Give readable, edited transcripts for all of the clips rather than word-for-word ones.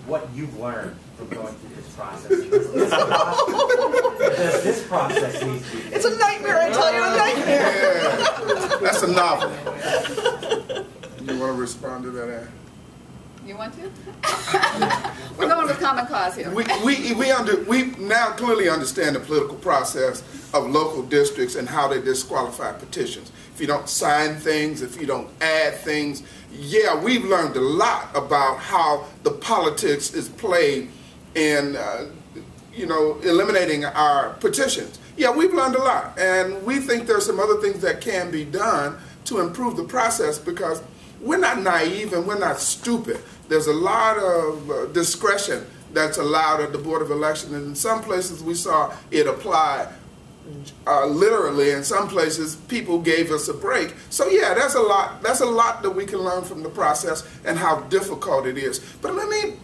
what you've learned from going through this process. Because this process needs to be... It's a nightmare, I tell you, a nightmare. Yeah, that's a novel. You want to respond to that, Ann? You want to? We're going with common cause here. We now clearly understand the political process of local districts and how they disqualify petitions. If you don't sign things, if you don't add things, yeah, we've learned a lot about how the politics is played in, eliminating our petitions. Yeah, we've learned a lot, and we think there's some other things that can be done to improve the process because we're not naive and we're not stupid. There's a lot of discretion that's allowed at the Board of Elections, and in some places we saw it apply literally. In some places, people gave us a break. So yeah, there's a lot that we can learn from the process and how difficult it is. But let me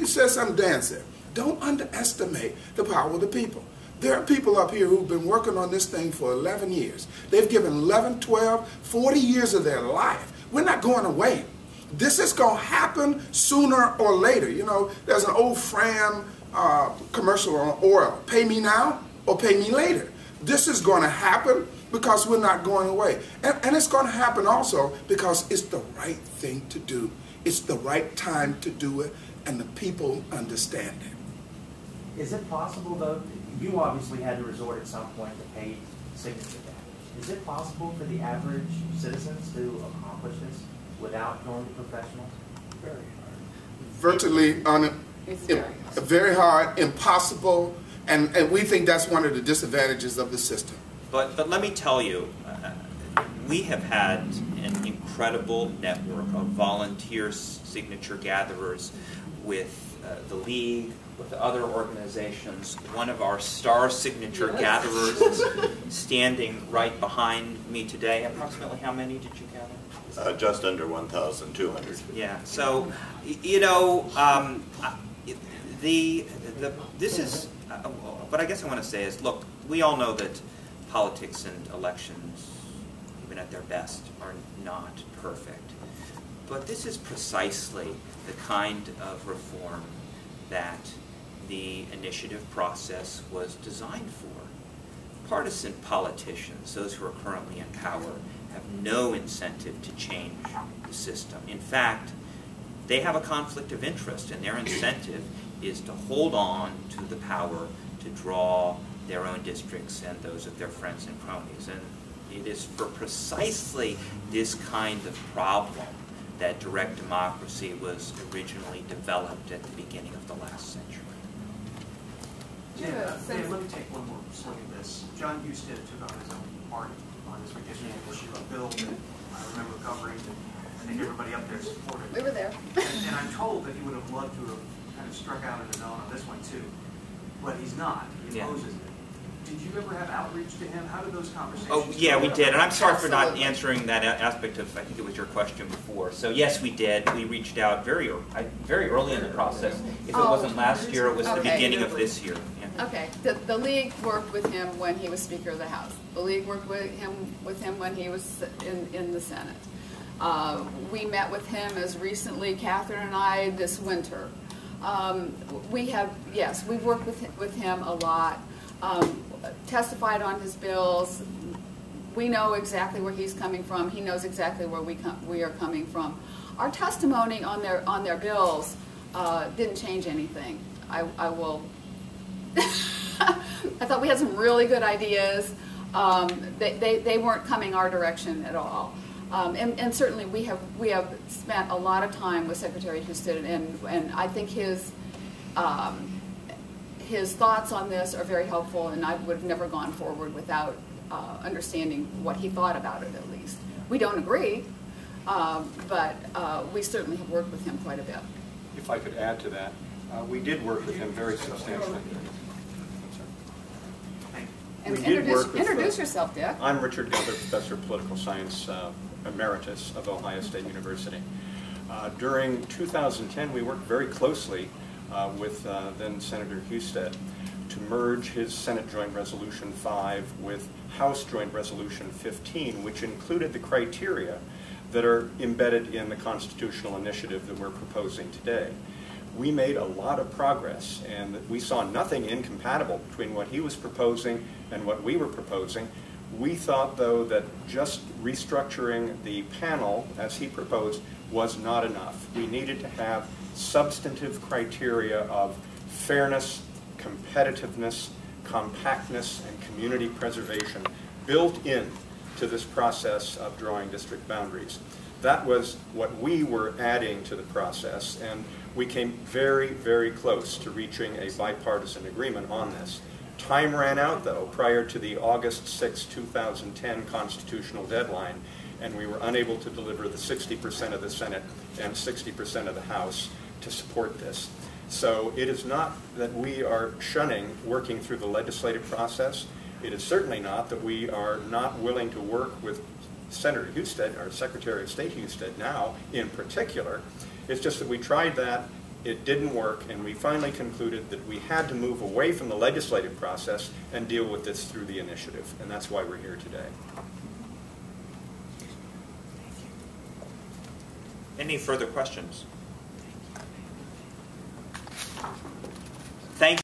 say something Dan said. Don't underestimate the power of the people. There are people up here who've been working on this thing for 11 years. They've given 11, 12, 40 years of their life. We're not going away. This is going to happen sooner or later. You know, there's an old Fram commercial on oil. Pay me now or pay me later. This is going to happen because we're not going away. And it's going to happen also because it's the right thing to do. It's the right time to do it, and the people understand it. Is it possible, though, you obviously had to resort at some point to paid signature damage. Is it possible for the average citizens to accomplish this without going to professionals? Very hard. Virtually very hard, impossible, and we think that's one of the disadvantages of the system. But let me tell you, we have had an incredible network of volunteer signature gatherers with the League, with the other organizations. One of our star signature gatherers is standing right behind me today. Approximately how many did you gather? Just under 1,200. Yeah. So, you know, this is what I guess I want to say is, look, we all know that politics and elections, even at their best, are not perfect. But this is precisely the kind of reform that the initiative process was designed for. Partisan politicians, those who are currently in power, have no incentive to change the system. In fact, they have a conflict of interest, and their incentive is to hold on to the power to draw their own districts and those of their friends and cronies. And it is for precisely this kind of problem that direct democracy was originally developed at the beginning of the last century. Dan, let me take one more swing at this. John Husted took on his own part on this redistricting issue, a bill that I remember covering, and I think everybody up there supported. We were there. And I'm told that he would have loved to have kind of struck out in his own on this one too, but he's not. He opposes it. Did you ever have outreach to him? How did those conversations go? Oh, yeah, we did. And I'm sorry for not answering that aspect of, I think it was your question before. So, yes, we did. We reached out very early in the process. If it wasn't last year, it was the beginning of this year. Yeah. Okay. The League worked with him when he was Speaker of the House. The League worked with him when he was in the Senate. We met with him as recently, Catherine and I, this winter. We've worked with him a lot. Testified on his bills. We know exactly where he's coming from. He knows exactly where we are coming from. Our testimony on their bills didn't change anything. I will. I thought we had some really good ideas. They weren't coming our direction at all. And certainly we have spent a lot of time with Secretary Husted, and I think his thoughts on this are very helpful, and I would have never gone forward without understanding what he thought about it, at least. We don't agree, but we certainly have worked with him quite a bit. If I could add to that, we did work with him very substantially. And introduce yourself, Dick. I'm Richard Gelder, Professor of Political Science Emeritus of Ohio State University. During 2010, we worked very closely with then Senator Husted to merge his Senate Joint Resolution 5 with House Joint Resolution 15, which included the criteria that are embedded in the constitutional initiative that we're proposing today. we made a lot of progress, and we saw nothing incompatible between what he was proposing and what we were proposing. We thought, though, that just restructuring the panel, as he proposed, was not enough. We needed to have substantive criteria of fairness, competitiveness, compactness, and community preservation built in to this process of drawing district boundaries. That was what we were adding to the process, and we came very, very close to reaching a bipartisan agreement on this. Time ran out, though, prior to the August 6, 2010 constitutional deadline, and we were unable to deliver the 60% of the Senate and 60% of the House to support this. So it is not that we are shunning working through the legislative process. It is certainly not that we are not willing to work with Senator Husted, or Secretary of State Husted now in particular. It's just that we tried that, it didn't work, and we finally concluded that we had to move away from the legislative process and deal with this through the initiative, and that's why we're here today. Any further questions?